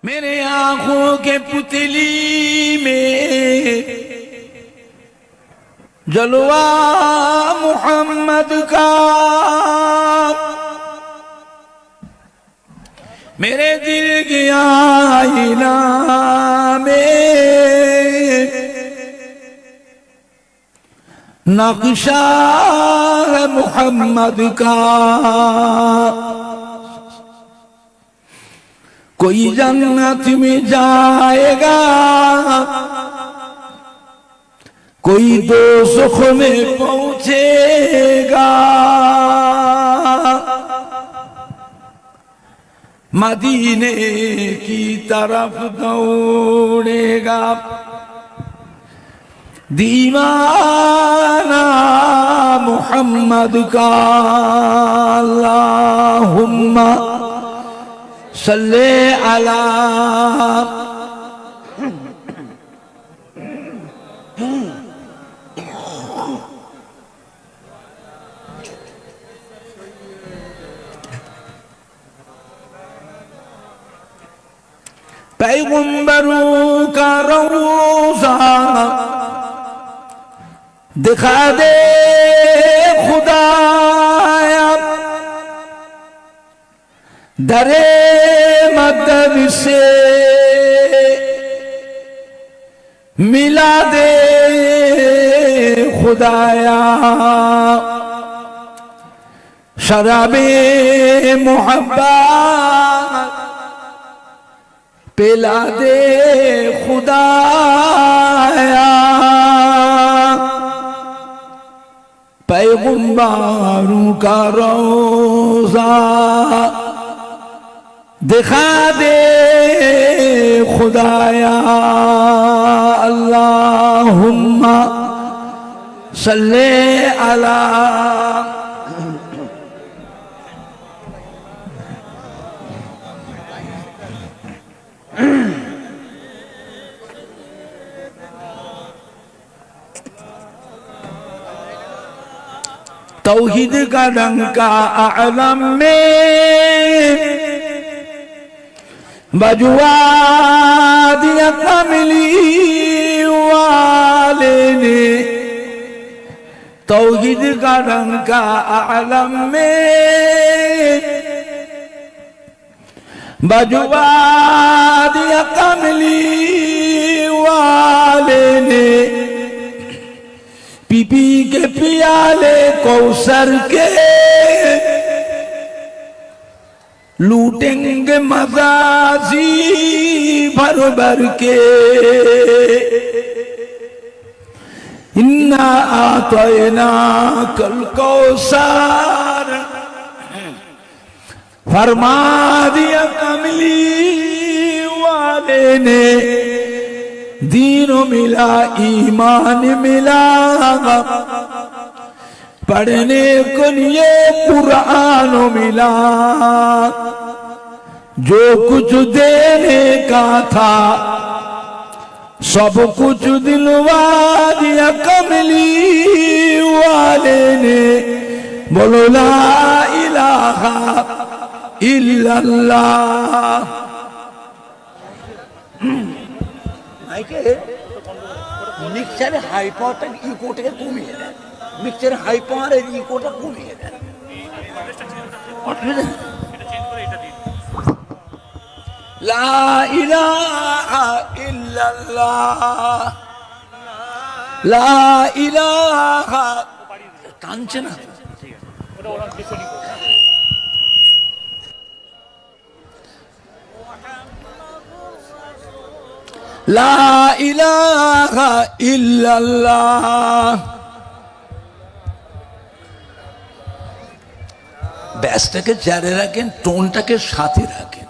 मेरे आंखों के पुतली में जलवा मोहम्मद का, मेरे दिल की आईना में नक्शा है मोहम्मद का। कोई जन्नत में जाएगा, कोई दोज़ख में पहुंचेगा। मदीने की तरफ दौड़ेगा दीवाना मोहम्मद का। अल्लाहुम्मा सल्ले अला पैगंबरों का रोज़ा दिखा दे खुदाया, दरे मदद से मिला दे खुदाया। शराबे मोहब्बत पिला दे खुदाया। पैगंबरों का रोज़ा दिखा दे खुदाया। अल्लाहुम्मा सल्ले अला तौहीद का डंका आलम में बजवा दिया कमली वाले ने। तौहीद का डंका आलम में बजवा दिया कमली वाले ने। पीपी के पियाले कौसर के लूटेंगे मज़ाजी भर भर के। इन्ना आतैना कल कौसर फरमा दिया कमली वाले ने। दीनो मिला ईमान मिला, पढ़ने को लिए कुरान मिला। जो कुछ देने का था सब कुछ दिलवा दिया कमली वाले ने। बोलो ला इलाहा इल्लल्लाह। মিক্সারে হাই পাওয়ারটা ইকোটাকে কমিয়ে দেন, মিক্সারে হাই পাওয়ারের ইকোটা কমিয়ে দেন। লা ইলাহা ইল্লাল্লাহ, লা ইলাহা টানছে না। লা ইলাহা ইল্লাল্লাহ। ব্যাসটাকে জারে রাখেন, টোনটাকে সাথে রাখেন।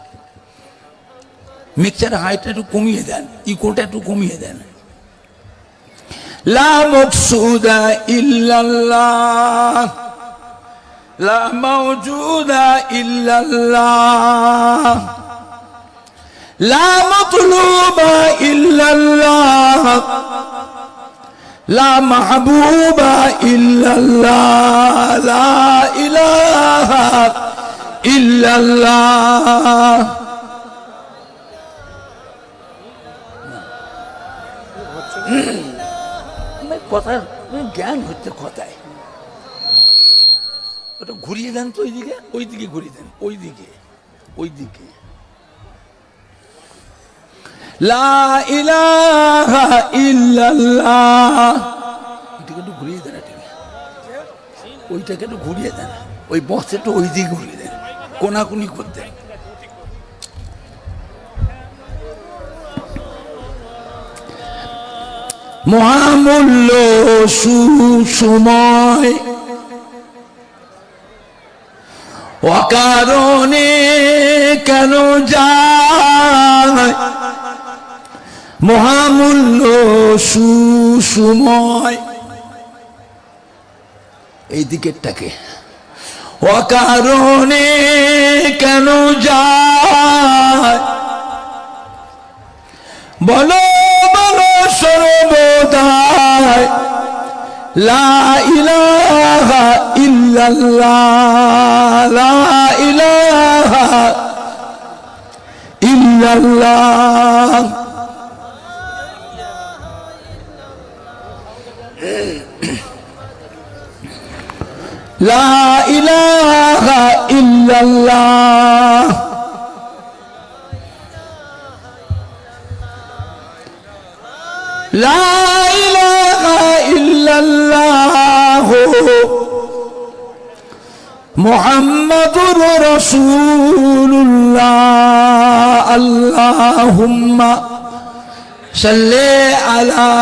মিক্সার হাইটটা একটু কমিয়ে দেন, ইকোটা একটু কমিয়ে দেন। লা মকসুদা ইল্লাল্লাহ, লা মাওজুদা ইল্লাল্লাহ, লা মতলুবা ইল্লাল্লাহ, লা মাহবুবা ইল্লাল্লাহ, লা ইলাহা ইল্লাল্লাহ। কথা জ্ঞান হচ্ছে কথায়। ওটা ঘুরিয়ে দেন তো ওই দিকে ঘুরিয়ে দেন, ওই দিকে লা ইলাহা ইল্লাল্লাহ। এটাকে একটু ঘুরিয়ে দেন, ওইটাকে একটু ঘুরিয়ে দেন, ওই বক্সটা একটু ওই দিকে ঘুরিয়ে দেন, কোনাকুনি করতেন। মহামূল্য সুসময় অকারণে কেন যায়, মহামূল্য সুসময় এই দিকেরটাকে অকারণে কেন যায়, বলো বলো সর্বদাই লা ইলাহা ইল্লাল্লাহ, লা ইলাহা ইল্লাল্লাহ। লা ইলাহা ইল্লাল্লাহ, লা ইলাহা ইল্লাল্লাহ মুহাম্মাদুর রাসূলুল্লাহ। আল্লাহুম্মা সাল্লি আলা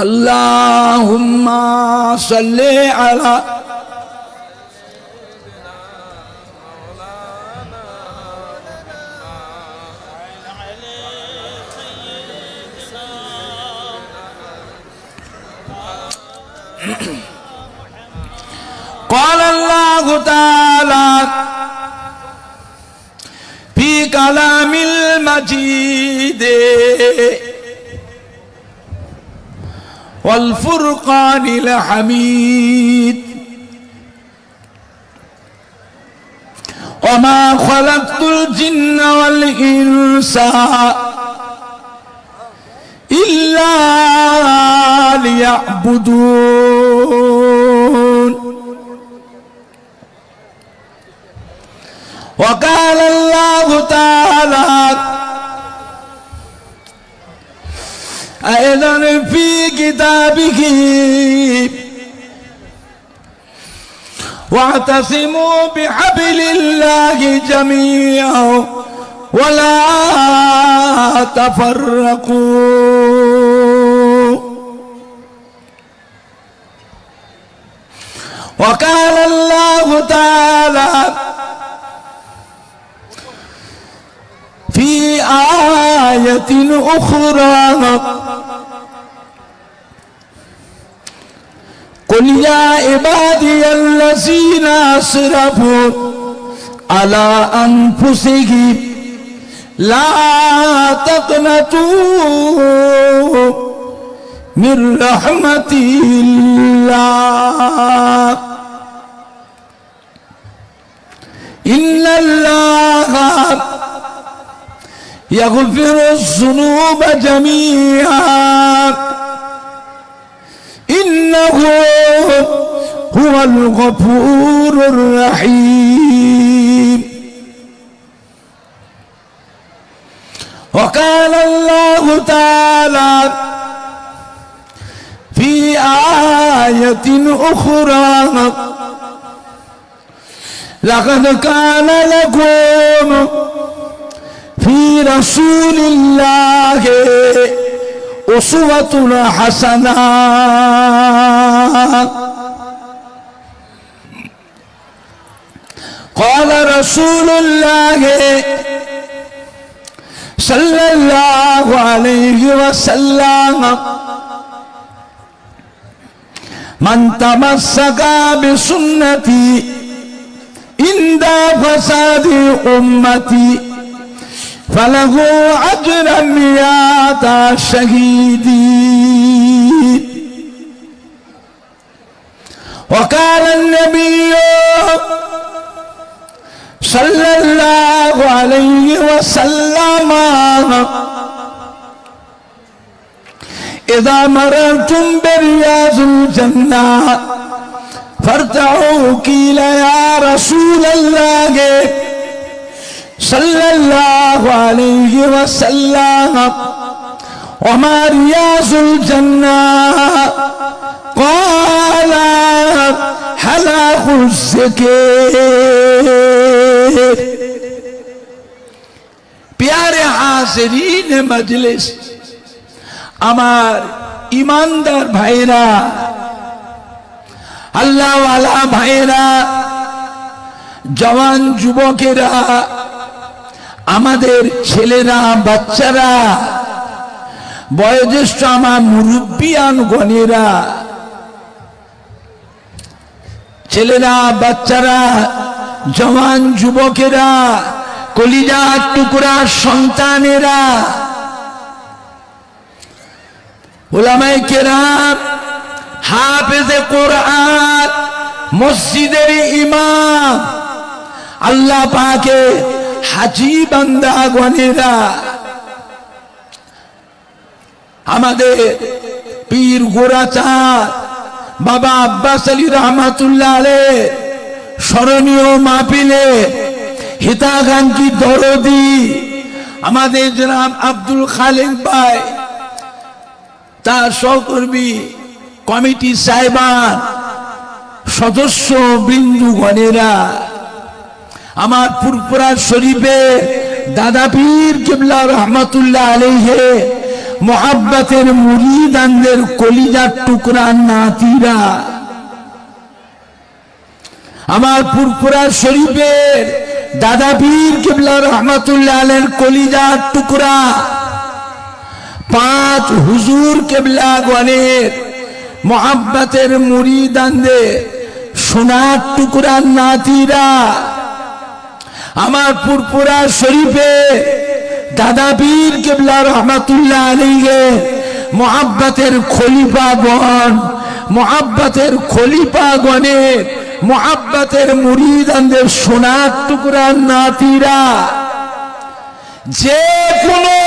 আল্লাহুম্মা সাল্লি আলা قال الله تعالى في كلام المجيد والفرقان الحميد وما خلقت الجن والإنس إلا ليعبدون. وقال الله تعالى أيضا في كتابه واعتصموا بحبل الله جميعا ولا تفرقوا. وقال الله تعالى في آية أخرى قل يا عبادي الذين أسرفوا على أنفسهم لا تقنطوا من رحمة الله إن الله يغفر الذنوب جميعا إنه هو الغفور الرحيم. وقال الله تعالى في آية أخرى لقد كان لكم في رسول الله أسوة حسنة قال رسول الله صلى الله عليه وسلم من تمسك بسنتي عند فساد أمتي فله أجر 100 شهيد. وقال النبي صلى الله عليه وسلم إذا مررتم برياض الجنة فارتعوا قيل يا رسول الله صلى الله عليه وسلم وما رياض الجنة قال حلاق الذكر. प्यारे हाज़रीन मजलिस, আমার ईमानदार भाईरा, আল্লাহ ওয়ালা ভাইরা, জওয়ান যুবকেরা, আমাদের ছেলেরা, বাচ্চারা, বয়োজ্যেষ্ঠ আমার মুরব্বিয়ান গণেরা, ছেলেরা, বাচ্চারা, জওয়ান যুবকেরা, কলিজার টুকরা সন্তানেরা, উলামায়ে কেরাম, হাফেজে কোরআন, মসজিদের ইমাম, আল্লাহ পাকে হাজী বান্দাগণেরা, আমাদের পীর গোরাচাঁদ বাবা আব্বাস আলী রহমাতুল্লাহ আলাইহ স্মরণীয় মাহফিলে হিতাকাঙ্ক্ষী দরদি আমাদের জনাব আব্দুল খালেক ভাই, তার সহকর্মী কমিটি সাহেবান, সদস্য বিন্দুগণেরা, আমার ফুরফুরা শরীফে দাদা পীর কিবলা রহমাতুল্লাহ আলাইহি মুহাব্বতের মুরিদানদের কলিজার টুকরা নাতিরা, আমার ফুরফুরা শরীফের দাদা পীর কিবলা রহমাতুল্লাহ আলাইহির কলিজার টুকরা, 5 হুজুর কিবলা গণের মুহাব্বতের মুরিদানদের সোনার টুকরা নাতিরা, আমার ফুরফুরা শরীফে দাদা পীর কিবলা রহমাতুল্লাহ আলাইহি মুহাব্বতের খলিফাগণ, মুহাব্বতের খলিফাগণের মুহাব্বতের মুরিদানদের সোনার টুকরা নাতিরা, যে কোনো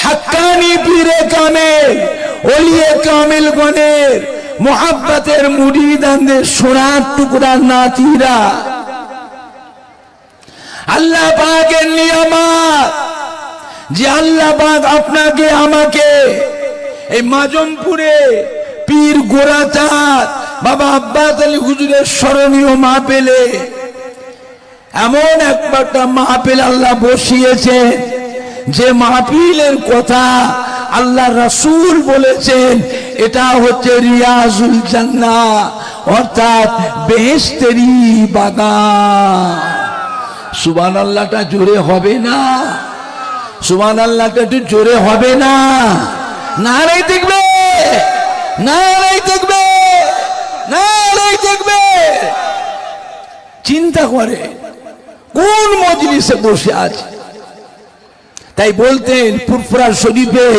হাক্কানি পীরে কামেল, ওলিয়ে কামেল গণের মুহাব্বতের মুরিদানদের সোনার টুকরা নাতিরা, আল্লাহ পাকের নিয়ামত যে আল্লাহ পাক আপনাকে আমাকে এই মাজমপুরে পীর গোরাচাঁদ বাবা আব্বাস আলী হুজুরের স্মরণীয় মাহফিলে এমন একটা মাহফিল আল্লাহ বসিয়েছে, যে মাহফিলের কথা আল্লাহ রাসূল বলেছেন এটা হচ্ছে রিয়াজুল জান্নাহ, অর্থাৎ বেহেশতেরই বাগান। সুবহানাল্লাহটা জোরে হবে না? সুবহানাল্লাহটা একটু জোরে হবে না? নারাই দেখবে, নারাই দেখবে, নারাই দেখবে। চিন্তা করে কোন মজলিসে বসে আছে। তাই বলতেন ফুরফুরা শরীফে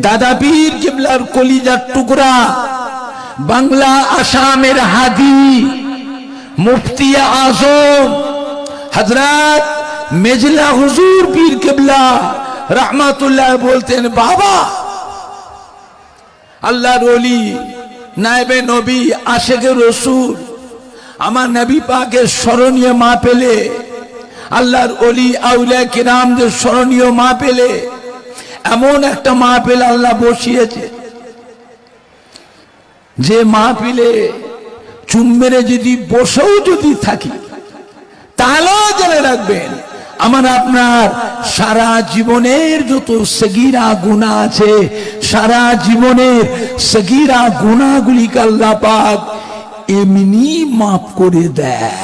দাদা পীর কিবলার কলিজার টুকরা, বাংলা আসামের হাদি মুফতি আজম হযরত মেজলা হুজুর পীর কিবলা রহমাতুল্লাহ বলতেন, বাবা আল্লাহর ওলি, নায়েবে নবী, আশিকে রাসূল, আমার নবী পাকের স্মরণীয় মাহফিলে, আল্লাহর ওলি আউলিয়া কিরামদের স্মরণীয় মাহফিলে এমন একটা মাহফিল আল্লাহ বসিয়েছে, যে মাহফিলে চুম মেরে যদি বসেও যদি থাকি, তাহলেও জেনে রাখবেন আমার আপনার সারা জীবনের যত সগীরা গুনাহ আছে, সারা জীবনের সগীরা গুনাহগুলিকে আল্লাহ পাক এমনি মাফ করে দেয়।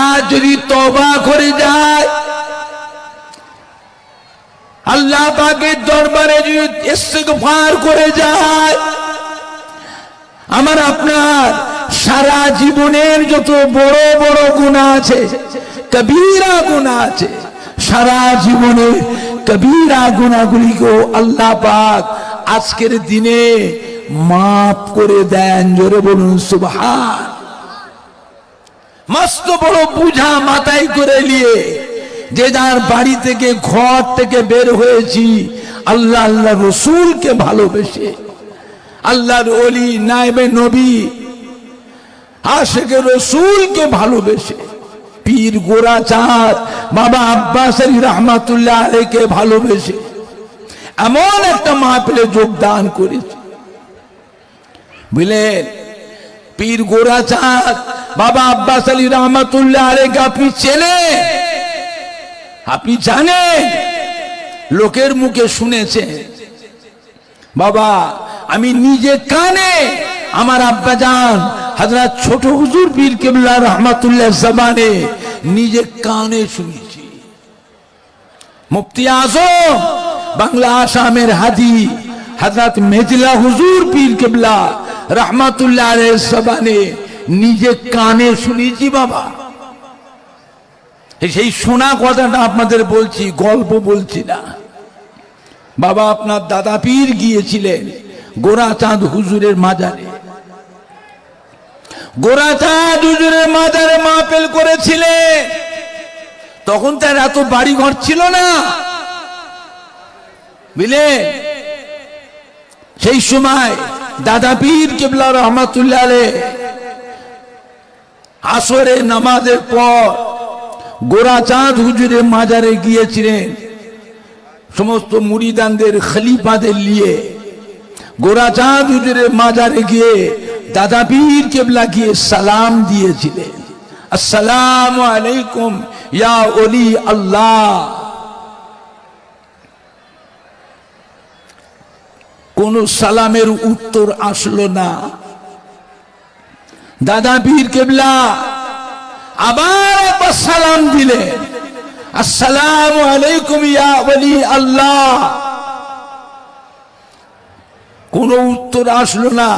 আর যদি তওবা করে যায়, আল্লাহ পাকের দরবারে যদি ইস্তিগফার করে যায়, আমার আপনার সারা জীবনের যত বড় বড় গুনাহ আছে, কবিরা গুনাহ আছে, সারা জীবনে কবিরা গুনাহগুলিকেও আল্লাহ পাক আজকের দিনে মাফ করে দেন। জোরে বলুন সুবহান। মস্ত বড় বুঝা মাথায় করে নিয়ে যে যার বাড়ি থেকে ঘর থেকে বের হয়েছি আল্লাহ আল্লাহ রসুলকে ভালোবেসে, আল্লাহর ওলি নায়েবে নবী আশিকে রসুলকে ভালোবেসে, পীর গোরাচাঁদ বাবা আব্বাস আলী রহমাতুল্লাহ আলাইহিকে ভালোবেসে এমন একটা মাহফিলে যোগদান করেছে। বুঝলেন, পীর গোরাচাঁদ বাবা আব্বাস আলী রহমাতুল্লাহ আলাইহিকে আপনি চেনেন, আপনি জানেন, লোকের মুখে শুনেছেন। বাবা আমি নিজে কানে আমার আব্বাজান হযরত ছোট হুজুর পীর কেবলা রহমাতুল্লাহ জবানে নিজে কানে শুনেছি। মুফতি আজম বাংলা আসামের হাদি হযরত মেজলা হুজুর পীর কেবলা রহমাতুল্লাহ আলাইহির জবানে নিজে কানে শুনেছি। বাবা সেই শোনা কথাটা আপনাদের বলছি, গল্প বলছি না। বাবা আপনার দাদা পীর গিয়েছিলেন গোরাচাঁদ হুজুরের মাজারে, গোরাচাঁদ হুজুরের মাজারে মাহফিল করেছিলেন। তখন তার এত বাড়ি ঘর ছিল না, বুঝলে। সেই সময় দাদা পীর কেবলা রহমাতুল্লাহ আলাইহি আসরের নামাজের পর গোরাচাঁদ হুজুরের মাজারে গিয়েছিলেন সমস্ত মুরিদানদের খলিফাদের নিয়ে। গোরাচাঁদ হুজুরের মাজারে গিয়ে দাদা পীর কেবলা গিয়ে সালাম দিয়েছিলেন, আসসালামু আলাইকুম ইয়া ওলি আল্লাহ। কোন সালামের উত্তর আসলো না। দাদা পীর কেবলা আবার একবার সালাম দিলেন, আসসালামু আলাইকুম ইয়া ওলি আল্লাহ। কোন উত্তর আসলো না।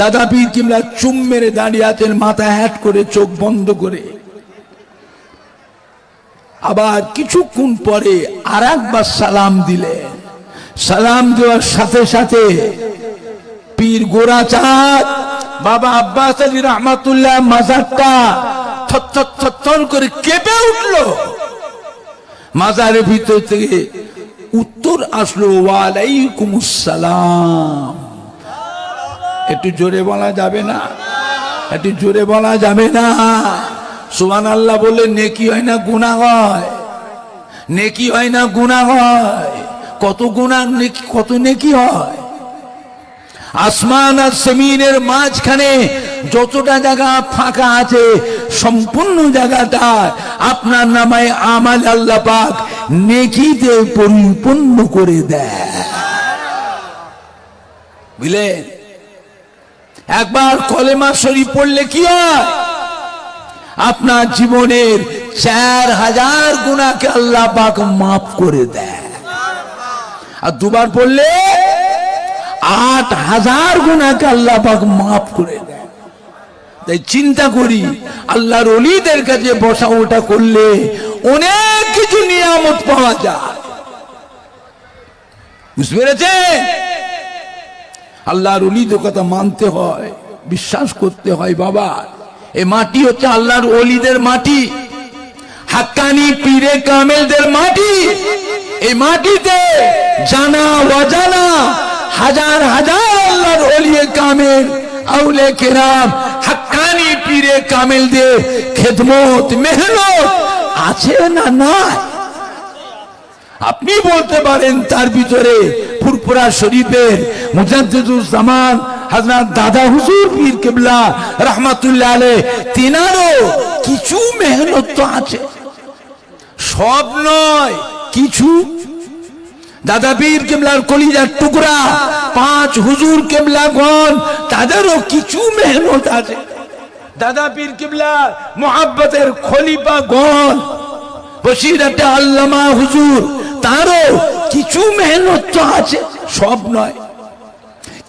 দাদা পীর কেবলা চুম মেরে দাঁড়িয়ে আছেন, মাথা হ্যাট করে, চোখ বন্ধ করে। আবার কিছুক্ষণ পরে আর একবার সালাম দিলেন। সালাম দেওয়ার সাথে সাথে পীর গোরাচাঁদ বাবা আব্বাস আলী রহমাতুল্লাহ মাজারটা থরথর থরথর করে কেঁপে উঠল। মাজারের ভিতর থেকে উত্তর আসলো, ওয়ালাইকুম আসসালাম। একটু জোরে বলা যাবে না? একটু জোরে বলা যাবে না? সুবহানাল্লাহ বলে নেকি হয় না গুনাহ হয়? নেকি হয় না গুনাহ হয়? কত গুনাহ নেকি, কত নেকি হয়। আসমান আর জমিনের মাঝখানে যতটা জায়গা ফাঁকা আছে সম্পূর্ণ জায়গাটা আপনার নামে আমাল আল্লাহ পাক নেকিতে পরিপূর্ণ করে দেয়। বুঝলেন, একবার কলেমা শরীফ পড়লে কি হয়? আপনার জীবনের 4000 গুনাহকে আল্লাহ পাক মাফ করে দেয়। আর দুবার পড়লে 8000 গুনাহকে আল্লাহ পাক মাফ করে দেয়। তাই চিন্তা করি, আল্লাহর ওলিদের কাছে বসা ওঠা করলে অনেক কিছু নিয়ামত পাওয়া যায়। বুঝতে পেরেছেন? আল্লাহর ওলিদের কথা মানতে হয়, বিশ্বাস করতে হয়। বাবা এই মাটি হচ্ছে আল্লাহর ওলিদের মাটি, হাক্কানি পীরে কামেলদের মাটি। এই মাটিতে জানা অজানা হাজার হাজার আল্লাহর ওলিয়ে কামেল আউলে কেরাম হাক্কানি পীরে কামেলদের খেদমত মেহনত আছে না নাই? আপনি বলতে পারেন তার ভিতরে ফুরফুরা শরীফের মুজাদ্দিদুল জামান হযরত দাদা হুজুর পীর কেবলা রহমাতুল্লাহ আলাইহি তিনারও কিছু মেহনত তো আছে, সব নয়, কিছু। দাদা পীর কেবলার কলিজার টুকরা 5 হুজুর কেবলাগণ তাদেরও কিছু মেহনত আছে। দাদা পীর কেবলার মুহাব্বতের খলিফাগণ বসিরাতে আল্লামা হুজুর তারও কিছু মেহনত তো আছে, সব নয়।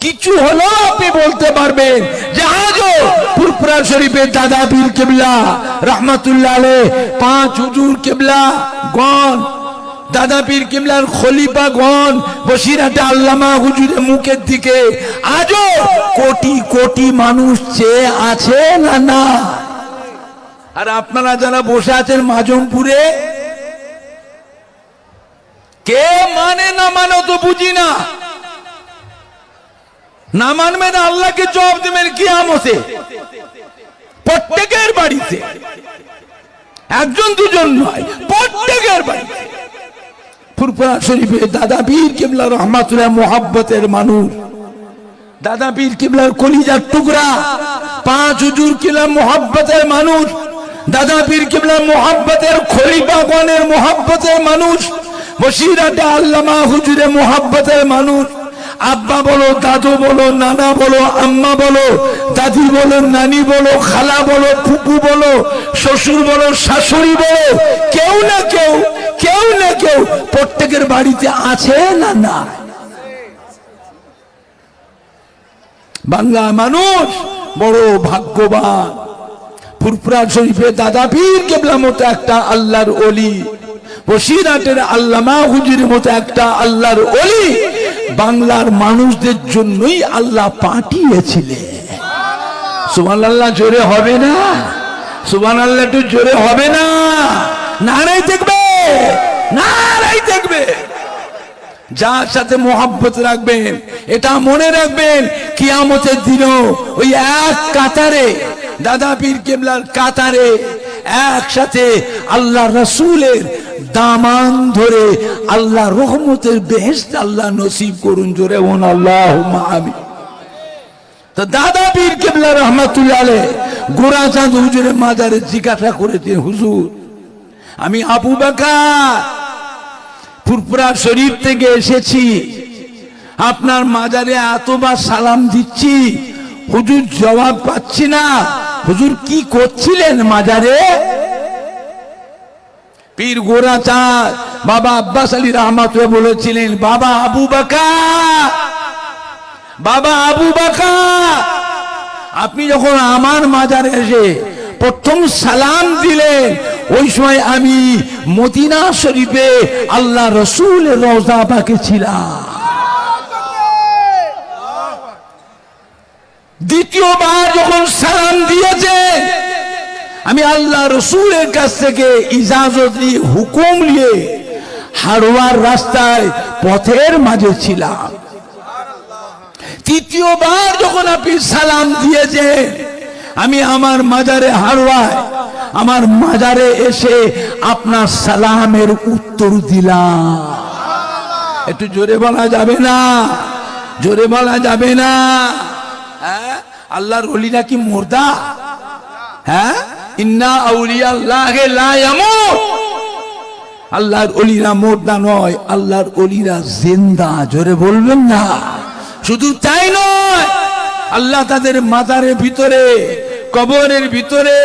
কিছু হলো আপনি বলতে পারবেন যে আজও ফুরফুরা শরীফের দাদা পীর কেবলা রহমাতুল্লাহ আলাইহ 5 হুজুর কেবলা গণ, দাদা পীর কেবলার খলিফা গণ বসিরহাটে আল্লামা হুজুরের মুখের দিকে আজও কোটি কোটি মানুষ চেয়ে আছে না না? আর আপনারা যারা বসে আছেন মাজমপুরে, কে মানে না মানে তো বুঝি না। না মানবেন আল্লাহকে জবাব দেবেন কিয়ামতে। প্রত্যেকের বাড়িতে, একজন দুজন নয়, প্রত্যেকের বাড়িতে ফুরফুরা শরীফে দাদা পীর কেবলা রহমাতুল্লাহ মুহাব্বতের মানুষ, দাদা পীর কেবলার কলিজার টুকরা 5 হুজুর কেবলা মুহাব্বতের মানুষ, দাদা পীর কেবলার মুহাব্বতের খলিফাগণের মুহাব্বতের মানুষ, বসিরহাটে আল্লামা হুজুরের মুহাব্বতের মানুষ। আব্বা বলো, দাদু বলো, নানা বলো, আম্মা বলো, দাদি বলো, নানি বলো, খালা বলো, ফুপু বলো, শ্বশুর বলো, শাশুড়ি বলো, কেউ না কেউ, কেউ না কেউ প্রত্যেকের বাড়িতে আছে না না? বাংলা মানুষ বড় ভাগ্যবান। ফুরফুরা শরীফে দাদা পীর কেবলার মতো একটা আল্লাহর ওলি, বসিরহাটের আল্লামা হুজুরের মতো একটা আল্লাহর ওলি বাংলার মানুষদের জন্যই আল্লাহ পাঠিয়েছিলেন। সুবহানাল্লাহ জোরে হবে না? সুবহানাল্লাহ একটু জোরে হবে না? নারাই দেখবে, নারাই দেখবে। যার সাথে মোহাব্বত রাখবেন, এটা মনে রাখবেন কিয়ামতের দিনও ওই এক কাতারে দাদা পীর কেবলার কাতারে একসাথে আল্লাহ রাসূলের দামান ধরে আল্লাহ রহমতের বেহেশত আল্লাহ নসিব করুন। জোরে বলুন আল্লাহুম্মা আমিন। তো দাদা পীর কেবলা রহমাতুল্লাহ আলাইহ গোরাচাঁদ হুজুরের মাজারে জিজ্ঞাসা করেছেন, হুজুর আমি আবু বকর ফুরফুরা শরীফ থেকে এসেছি, আপনার মাজারে এতবার সালাম দিচ্ছি, হুজুর জবাব পাচ্ছি না, হুজুর কি করছিলেন মাজারে? পীর গোরাচাঁদ বাবা আব্বাস আলী রহমাতুল্লাহ বলেছিলেন, বাবা আবু বকর, বাবা আবু বকর, আপনি যখন আমার মাজারে এসে প্রথম সালাম দিলেন, ওই সময় আমি মদিনা শরীফে আল্লাহ রসুলের রওজা পাকে ছিলাম। দ্বিতীয়বার যখন সালাম দিয়েছে, আমি আল্লাহ রসুলের কাছ থেকে ইজাজত নিয়ে, হুকুম নিয়ে হারোয়ার রাস্তায় পথের মাঝে ছিলাম। তৃতীয়বার যখন আপনি সালাম দিয়েছেন, আমি আমার মাজারে হারোয়ায়, আমার মাজারে এসে আপনার সালামের উত্তর দিলাম। একটু জোরে বলা যাবে না? জোরে বলা যাবে না? হ্যাঁ, আল্লাহর ওলিরা কি মুর্দা? হ্যাঁ, ইন্না আউলিয়া আল্লাহি লা ইয়ামুত। আল্লাহর ওলিরা মুর্দা নয়, আল্লাহর ওলিরা জিন্দা। জোরে বলবেন না? শুধু তাই নয়, আল্লাহ তাদের মাজারের ভিতরে, কবরের ভিতরে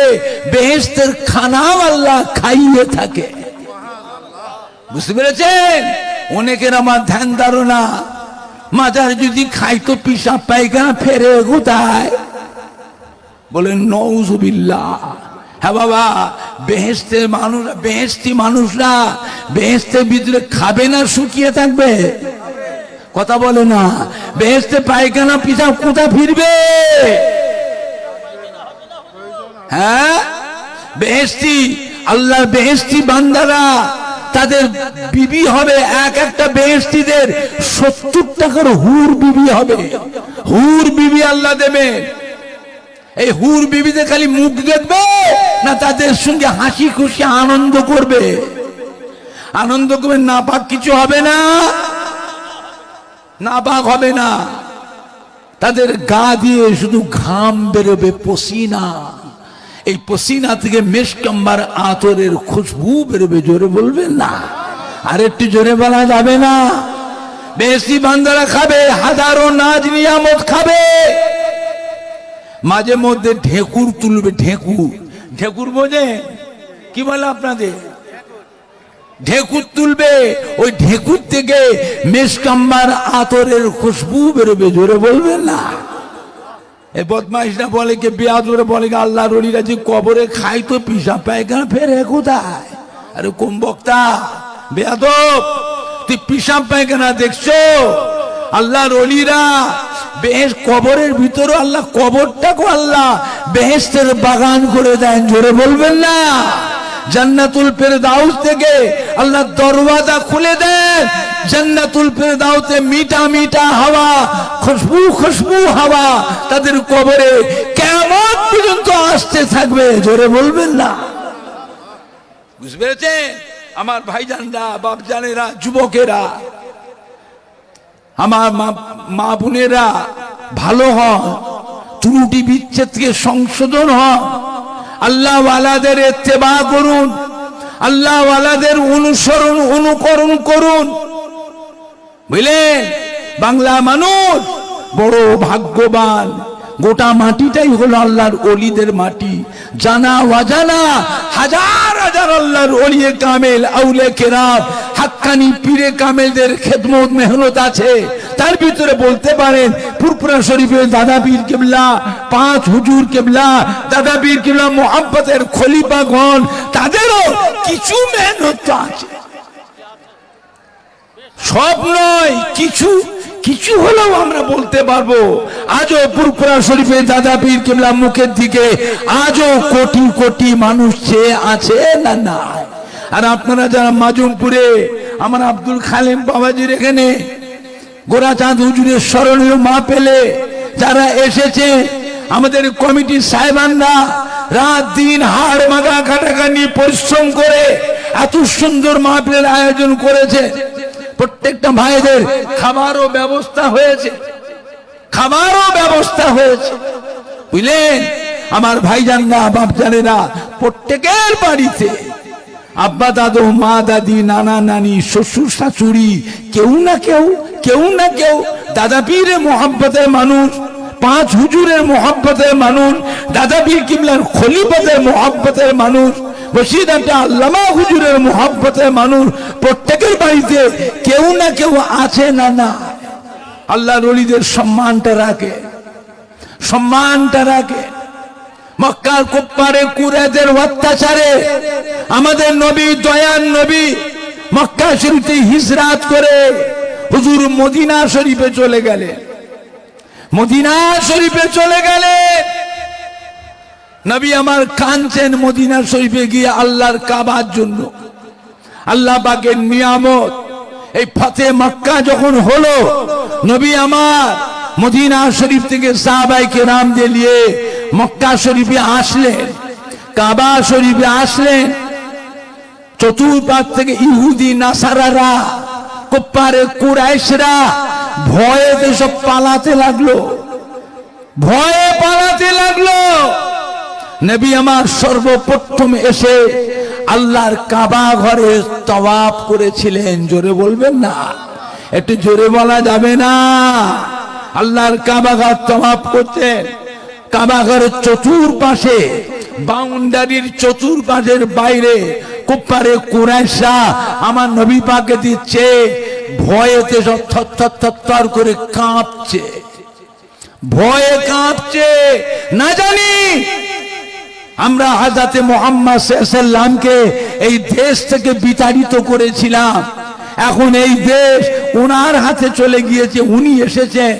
বেহেশতের খানাও আল্লাহ খাইয়ে থাকে। বুঝতে পেরেছেন? অনেকের আমার ধ্যান ধারণা, মাজার যদি খাইতো পিসাব পায়খানা ফেরে কোথায়? বলেন নউজুবিল্লাহ। হ্যাঁ বাবা, বেহেশতের মানুষ, বেহেশতি মানুষরা বেহেশতের ভিতরে খাবে না শুকিয়ে থাকবে? কথা বলে না। বেহেশতে পায়খানা পিসাব কোথায় ফিরবে? হ্যাঁ, বেহেশতি আল্লাহর বেহেশতি বান্দারা, তাদের বিবি হবে, এক একটা বেহেশতিদের 70 টাকার হুর বিবি হবে। হুর বিবি আল্লাহ দেবে। এই হুর বিবিদের খালি মুখ দেখবে না তাদের সঙ্গে হাসি খুশি আনন্দ করবে? আনন্দ করবে, না পাক কিছু হবে না, না পাক হবে না। তাদের গা দিয়ে শুধু ঘাম বেরোবে, পসিনা। এই পসিনা থেকে মেশকাম্বার আতরের খুশবু বেরোবে। জোরে বলবেন না? আর একটু জোরে বলা যাবে না? বেশি বান্দারা খাবে, হাজারো নাজ নিয়ামত খাবে, মাঝে মধ্যে ঢেকুর তুলবে। ঢেকুর, ঢেকুর বোঝে? কি বলে আপনাদের? ঢেকুর তুলবে, ওই ঢেকুর থেকে মেশকাম্বার আতরের খুশবু বেরোবে। জোরে বলবেন না? এই বদমাইশরা বলে কি, বেয়াদবরা বলে কি, আল্লাহর ওলিরা যে কবরে খায় তো পিশাব পায়খানা ফেরে কোথায়? আরে কোন বক্তা বেয়াদব, তুই পিশাব পায়খানা দেখছো? আল্লাহর ওলিরা বেহেশত, কবরের ভিতরে আল্লাহ কবরটাকে আল্লাহ বেহেশতের বাগান করে দেন। জোরে বলবেন না? জান্নাতুল ফেরদাউস থেকে আল্লাহ দরওয়াজা খুলে দেন। জান্নাতুল ফেরদাউসে মিঠা মিঠা হাওয়া, খুশবু খুশবু হাওয়া তাদের কবরে কিয়ামত পর্যন্ত আসতে থাকবে। জোরে বলবেন না? বুঝতে পেরেছেন আমার ভাইজানরা, বাপজানেরা, যুবকেরা, আমার মা বোনেরা, ভালো হন, ত্রুটি বিচ্ছেদ থেকে সংশোধন হন, আল্লাহ ওয়ালাদের ইত্তেবা করুন, আল্লাহ ওয়ালাদের অনুসরণ অনুকরণ করুন। বুঝলেন? বাংলা মানুষ বড় ভাগ্যবান, গোটা মাটিটাই হলো আল্লাহর ওলিদের মাটি। জানা অজানা হাজার হাজার আল্লাহর ওলিয়ে কামেল, আউলে কেরাম, হাক্কানি পীরে কামেলদের খেদমত মেহনত আছে। তার ভিতরে বলতে পারেন ফুরফুরা শরীফের দাদা পীর কেবলা, 5 হুজুর কেবলা, দাদা পীর কেবলা মুহাব্বতের খলিফাগণ, তাদেরও কিছু মেহনত আছে। সব নয়, কিছু কিছু হলেও আমরা বলতে পারবো। আজও ফুরফুরা শরীফের দাদা পীর কেবলা মুখের দিকে আজও কোটি কোটি মানুষ চেয়ে আছে না না। আর আপনারা যারা মাজুমপুরে আমার আব্দুল খালেম বাবাজির এখানে গোরাচাঁদ হুজুরের স্মরণীয় মা পেলে যারা এসেছে, আমাদের কমিটির সাহেবানরা রাত দিন হাড় মাগা খাটাখানি পরিশ্রম করে এত সুন্দর মাহফিলের আয়োজন করেছে। প্রত্যেকটা ভাইদের খাবারও ব্যবস্থা হয়েছে, খাবারও ব্যবস্থা হয়েছে। বুঝলেন আমার ভাইজানরা, বাপজানেরা, প্রত্যেকের বাড়িতে আব্বা দাদু, মা দাদি, নানা নানি, শ্বশুর শাশুড়ি, কেউ না কেউ, কেউ না কেউ দাদা পীরের মোহাব্বতের মানুষ, 5 হুজুরের মোহাব্বতের মানুষ, দাদা পীর কিবলার খলিফাতের মোহাব্বতের মানুষ, বসিরহাটে আল্লামা হুজুরের মোহাব্বতের মানুষ, প্রত্যেকের বাড়িতে কেউ না কেউ আছে না না। আল্লাহর ওলিদের সম্মানটা রাখে, সম্মানটা রাখে। মক্কার কুফফারে কুরাইশদের অত্যাচারে আমাদের নবী, দয়ার নবী মক্কা শরীফে হিজরত করে হুজুর মদিনা শরীফে চলে গেলেন। মদিনা শরীফে চলে গেলেন। নবী আমার কাঁদছেন মদিনা শরীফে গিয়ে আল্লাহর কাবার জন্য। আল্লাহ পাকের নিয়ামত এই ফতে মক্কা যখন হলো, নবী আমার মদিনা শরীফ থেকে সাহাবায়ে কেরাম দিয়ে মক্কা শরীফে আসলেন, কাবা শরীফে আসলেন। চতুর্পাশ থেকে ইহুদি নাসারারা, কুফফারে কুরাইশরা ভয়ে সব পালাতে লাগলো, ভয়ে পালাতে লাগলো। নবী আমার সর্বপ্রথম এসে আল্লাহর কাবা ঘরে তাওয়াফ করেছিলেন। জোরে বলবেন না? একটু জোরে বলা যাবে না? আল্লাহর কাবা ঘর তাওয়াফ করতেন। কাবা ঘরের চতুর্পাশে, বাউন্ডারির চতুর্পাশের বাইরে কুফফারে কুরাইশরা আমার নবী পাককে দিচ্ছে, ভয়েতে সব থরথর করে কাঁপছে, ভয়ে কাঁপছে। না জানি আমরা হযরতে মুহাম্মদ সাল্লাল্লাহু আলাইহি ওয়াসাল্লামকে এই দেশ থেকে বিতাড়িত করেছিলাম, এখন এই দেশ ওনার হাতে চলে গিয়েছে। উনি এসেছেন,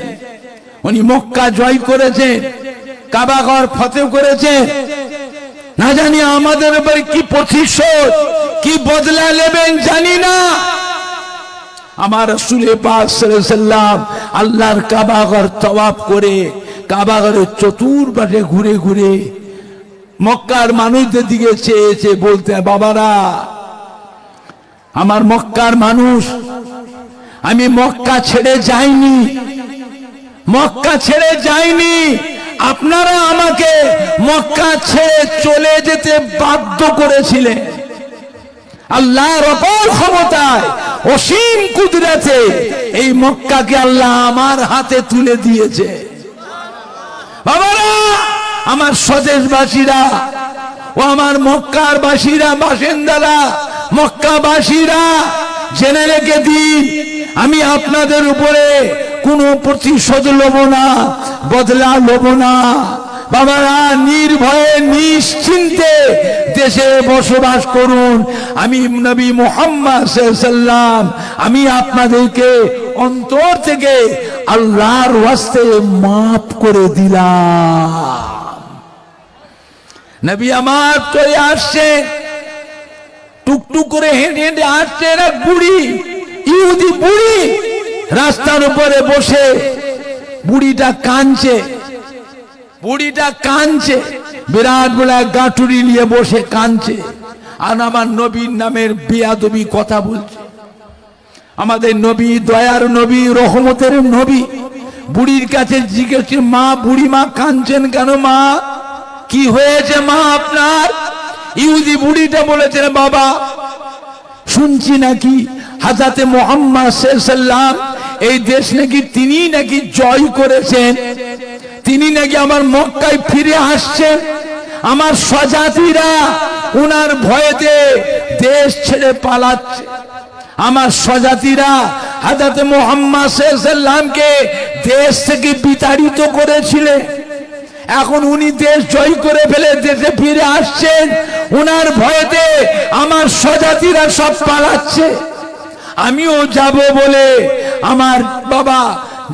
উনি মক্কা জয় করেছেন, কাবা ঘর ফতেহ করেছেন। না জানি আমাদের উপরে কি প্রতিশোধ, কি বদলা নেবেন জানি না। আমার রাসূল পাক সাল্লাল্লাহু আলাইহি ওয়াসাল্লাম আল্লাহর কাবা ঘর তাওয়াফ করে কাবা ঘরের চতুর্পাশে ঘুরে ঘুরে মক্কার মানুষদের দিকে চেয়ে বলতে, বাবারা, আমার মক্কার মানুষ, আমি মক্কা ছেড়ে যাইনি, মক্কা ছেড়ে যাইনি। আপনারা আমাকে মক্কা ছেড়ে চলে যেতে বাধ্য করেছিলেন। আল্লাহর অপার ক্ষমতায়, অসীম কুদরতে এই মক্কাকে আল্লাহ আমার হাতে তুলে দিয়েছে। বাবারা, আমার স্বদেশবাসীরা ও আমার মক্কার বাসীরা, বাসিন্দারা, মক্কাবাসীরা জেনে রেখে দিন, আমি আপনাদের উপরে কোনো প্রতিশোধ লব না, বদলা লব না। বাবারা, নির্ভয়ে নিশ্চিন্তে দেশে বসবাস করুন। আমি নবী মুহাম্মদ সাল্লাল্লাহু আলাইহি ওয়াসাল্লাম আমি আপনাদেরকে অন্তর থেকে আল্লাহর ওয়াস্তে মাফ করে দিলাম। নবী আমার চলে আসছে, টুকটুক করে হেঁটে হেঁটে আসছে এক বুড়ি, ইহুদি বুড়ি, রাস্তার উপরে বসে বুড়িটা কাঁদছে, বুড়িটা কাঁদছে, বিরাট বড় এক গাঁটুরি নিয়ে বসে কাঁদছে, আর আমার নবীর নামের বেয়াদবি কথা বলছে। আমাদের নবী, দয়ার নবী, রহমতের নবী, বুড়ির কাছে জিজ্ঞেস, মা, বুড়ি মা কাঁদছেন কেন মা? কি হয়েছে মা আপনার? ইহুদি বুড়িটা বলেছেন, বাবা শুনছি নাকি হযরতে মুহাম্মদ সাল্লাল্লাহু আলাইহি ওয়াসাল্লাম এই দেশ নাকি তিনি নাকি জয় করেছেন, তিনি নাকি আমার মক্কায় ফিরে আসছেন, আমার স্বজাতিরা উনার ভয়েতে দেশ ছেড়ে পালাচ্ছে। আমার স্বজাতিরা হযরতে মুহাম্মদ সাল্লাল্লাহু আলাইহি ওয়াসাল্লামকে দেশ থেকে বিতাড়িত করেছিলেন, এখন উনি দেশ জয় করে ফেলে দেশে ফিরে আসছেন, উনার ভয়েতে আমার স্বজাতিরা সব পালাচ্ছে। আমিও যাব বলে আমার বাবা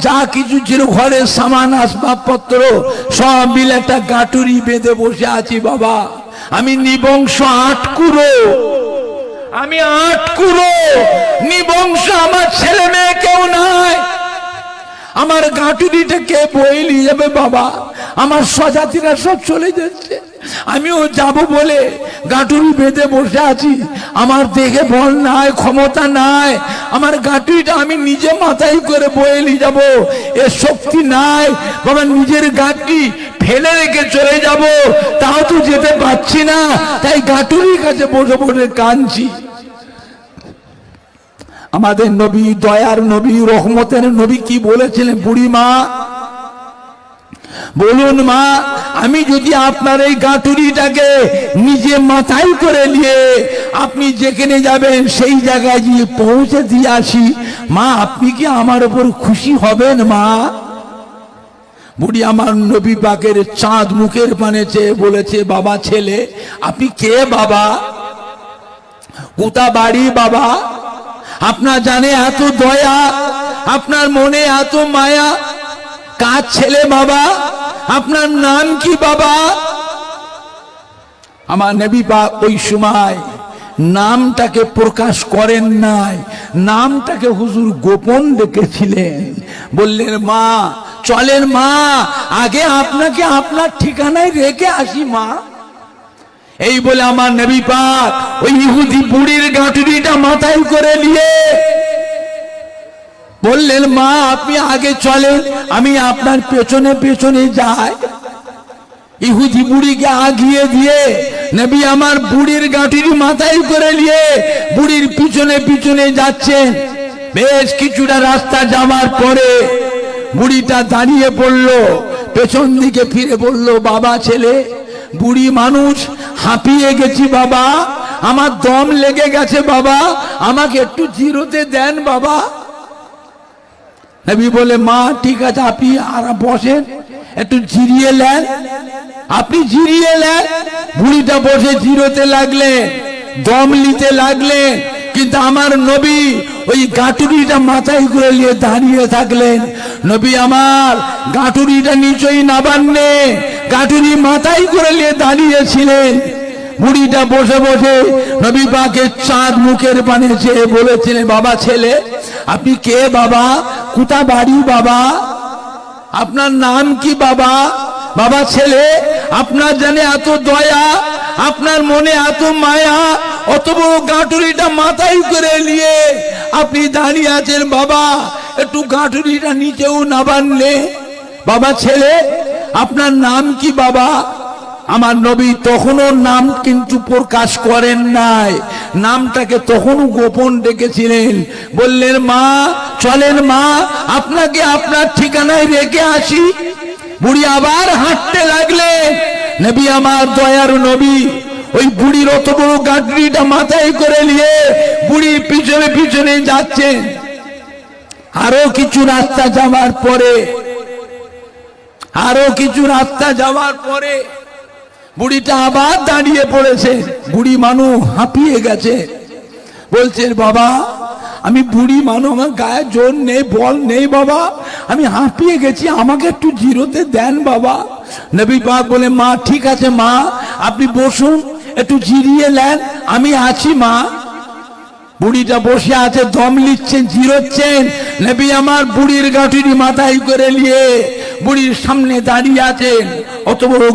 যা কিছু ছিল ঘরের সামান আসবাবপত্র সব মিলে একটা গাঁটুরি বেঁধে বসে আছি। বাবা আমি নিবংশ আটকুরো, আমি আটকুরো নিবংশ, আমার ছেলে মেয়ে কেউ নাই, আমার গাঁটুরিটা কে বয়ে নিয়ে যাবে? বাবা আমার স্বজাতিরা সব চলে যাচ্ছে, আমিও যাব বলে গাঁটুরি বেঁধে বসে আছি। আমার দেখে বল নাই, ক্ষমতা নাই, আমার গাঁটুরিটা আমি নিজে মাথায় করে বয়ে নিয়ে যাব, এর শক্তি নাই। বাবা নিজের গাঁটুরি ফেলে রেখে চলে যাব, তাও তো যেতে পারছি না, তাই গাঁটুরির কাছে বসে বসে কাঁদছি। আমাদের নবী, দয়ার নবী, রহমতের নবী কি বলেছিলেন? বুড়ি মা বলুন, মা আমি যদি আপনার এই গাঁটুরিটাকে নিজে মাথায় করে নিয়ে আপনি যেখানে যাবেন সেই জায়গায় গিয়ে পৌঁছে দিয়ে আসি, মা আপনি কি আমার উপর খুশি হবেন? মা বুড়ি আমার নবী পাকের চাঁদ মুখের পানে চেয়ে বলেছে, বাবা ছেলে আপনি কে বাবা? কোথা বাড়ি বাবা? আপনার জানে এত দয়া, আপনার মনে এত মায়া, কার ছেলে বাবা? আপনার নাম কি বাবা? আমার নবী পাক ওই সময় নামটাকে প্রকাশ করেন নাই, নামটাকে হুজুর গোপন রেখেছিলেন। বললেন, মা চলেন মা, আগে আপনাকে আপনার ঠিকানায় রেখে আসি মা। এই বলে আমার নবী পাক ওই ইহুদি বুড়ির গাঁটুরিটা মাথায় করে নিয়ে বললেন, মা আপনি আগে চলেন, আমি আপনার পেছনে পেছনে যাই। ইহুদি বুড়িকে আগিয়ে দিয়ে নবী আমার বুড়ির গাঁটুরি মাথায় করে নিয়ে বুড়ির পিছনে পিছনে যাচ্ছেন। বেশ কিছুটা রাস্তা যাওয়ার পরে বুড়িটা দাঁড়িয়ে পড়ল, পেছন দিকে ফিরে বলল, বাবা ছেলে, বুড়ি মানুষ, হাঁপিয়ে গেছি বাবা, আমার দম লেগে গেছে বাবা, আমাকে একটু জিরোতে দেন বাবা। নবী বলে, মা ঠিক আছে আপনি আর বসেন, একটু জিরিয়ে নেন। আপনি জিরিয়ে নেন। বুড়িটা বসে জিরোতে লাগলেন, দম নিতে লাগলেন, কিন্তু আমার নবী ওই গাঁটুরিটা মাথায় করে নিয়ে দাঁড়িয়ে থাকলেন। নবী আমার গাঁটুরিটা নিচেই নাবান্নে গাঁটুরি মাথায় করে নিয়ে দাঁড়িয়েছিলেন। বুড়িটা বসে বসে নবী পাকের চাঁদ মুখের পানে চেয়ে বলেছিলেন, বাবা ছেলে আপনি কে বাবা? কোথা বাড়ি বাবা? আপনার নাম কি বাবা? বাবা ছেলে আপনার জানে এত দয়া, আপনার মনে এত মায়া, অত বড় গাঁটুরিটা মাথায় করে নিয়ে আপনি দাঁড়িয়ে আছেন বাবা, একটু গাঁটুরিটা নিচেও নাবানলে। বাবা ছেলে আপনার নাম কি বাবা? আমার নবী তখনও নাম কিন্তু প্রকাশ করেন নাই, নামটাকে তখনও গোপন রেখেছিলেন। বললেন, মা চলেন মা, আপনাকে আপনার ঠিকানায় রেখে আসি। বুড়ি আবার হাঁটতে লাগলেন। নবী আমার দয়ার নবী ওই বুড়ির অত বড় গাঁটরিটা মাথায় করে নিয়ে বুড়ির পিছনে পিছনে যাচ্ছেন। আরো কিছু রাস্তা যাওয়ার পরে বুড়িটা আবার দাঁড়িয়ে পড়েছে। বুড়ি মানুষ হাঁপিয়ে গেছে, বলছেন বাবা আমি বুড়ি মানুষ, আমার গায়ে জোর নেই, বল নেই বাবা, আমি হাঁপিয়ে গেছি, আমাকে একটু জিরোতে দেন বাবা। নবী পাক বলে মা ঠিক আছে মা, আপনি বসুন, একটু জিরিয়ে নেন, আমি আছি মা। বুড়িটা বসে আছে, দম নিচ্ছেন, জিরোচ্ছেন। নবী আমার বুড়ির গাঁটুরি মাথায় করে নিয়ে বুড়ির সামনে দাঁড়িয়ে আছেন। অত বড়